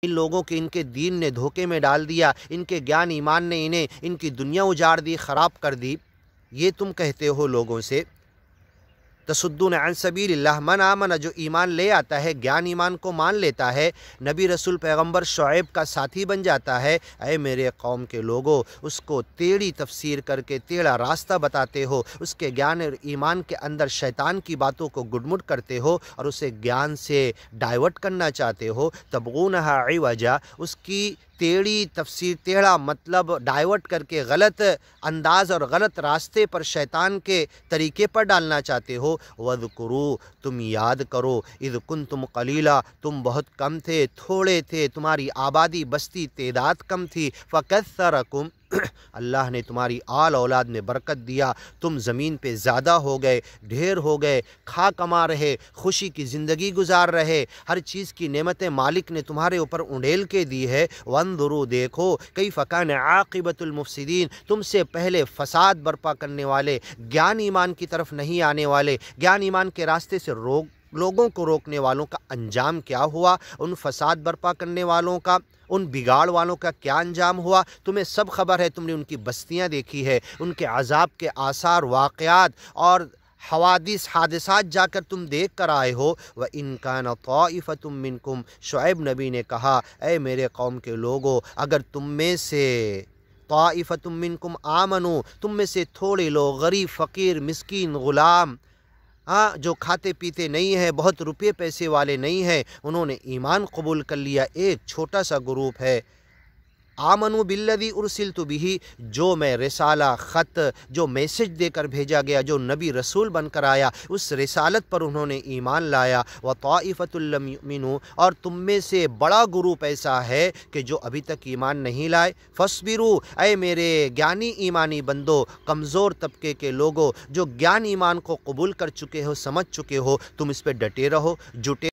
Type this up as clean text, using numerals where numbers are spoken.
ان لوگوں کے ان کے دین نے دھوکے میں ڈال دیا، ان کے گیان ایمان نے انہیں ان کی دنیا اجاڑ دی، خراب کر دی، یہ تم کہتے ہو لوگوں سے۔ تصدون عن سبیل اللہ، من آمن، جو ایمان لے آتا ہے، گیان ایمان کو مان لیتا ہے، نبی رسول پیغمبر شعیب کا ساتھی بن جاتا ہے، اے میرے قوم کے لوگوں، اس کو ٹیڑھی تفسیر کر کے ٹیڑھا راستہ بتاتے ہو، اس کے گیان اور ایمان کے اندر شیطان کی باتوں کو گڈمٹ کرتے ہو اور اسے گیان سے ڈائیورٹ کرنا چاہتے ہو، تبغونہا عوجا، اس کی ٹیڑھی تفسیر، ٹیڑھا مطلب ڈائیورٹ کر کے غلط انداز اور غلط راستے پر شیطان کے طریقے پر ڈالنا چاہتے ہو۔ وَاذْكُرُوا، تم یاد کرو، اذ کنتم قلیلا، تم بہت کم تھے، تھوڑے تھے، تمہاری آبادی بستی تعداد کم تھی، فَكَثَّرَكُمْ، اللہ نے تمہاری آل اولاد میں برکت دیا، تم زمین پہ زیادہ ہو گئے، ڈھیر ہو گئے، کھا کما رہے، خوشی کی زندگی گزار رہے، ہر چیز کی نعمتیں مالک نے تمہارے اوپر انڈیل کے دی ہے۔ وانظروا، دیکھو، کیف کان عاقبۃ المفسدین، تم سے پہلے فساد برپا کرنے والے، گیان ایمان کی طرف نہیں آنے والے، گیان ایمان کے راستے سے لوگوں کو روکنے والوں کا انجام کیا ہوا، ان فساد برپا کرنے والوں کا، ان بگاڑ والوں کا کیا انجام ہوا، تمہیں سب خبر ہے، تم نے ان کی بستیاں دیکھی ہے، ان کے عذاب کے آثار، واقعات اور حادثات جا کر تم دیکھ کر آئے ہو۔ وَإِن كَانَ طَائِفَةٌ مِّنكُمْ، شعیب نبی نے کہا، اے میرے قوم کے لوگوں، اگر تم میں سے طائفۃ منکم آمنو، تم میں سے تھوڑے لوگ، غریب، فقیر، مسکین، غلام، جو کھاتے پیتے نہیں ہیں، بہت روپے پیسے والے نہیں ہیں، انہوں نے ایمان قبول کر لیا، ایک چھوٹا سا گروپ ہے، آمنوا بالذی ارسلت بہ، جو میں رسالہ، خط، جو میسج دے کر بھیجا گیا، جو نبی رسول بن کر آیا، اس رسالت پر انہوں نے ایمان لایا، وطائفۃ لم یؤمنوا، اور تم میں سے بڑا گروپ ایسا ہے کہ جو ابھی تک ایمان نہیں لائے، فاصبروا، اے میرے گیانی ایمانی بندو، کمزور طبقے کے لوگوں، جو گیان ایمان کو قبول کر چکے ہو، سمجھ چکے ہو، تم اس پہ ڈٹے رہو، جٹے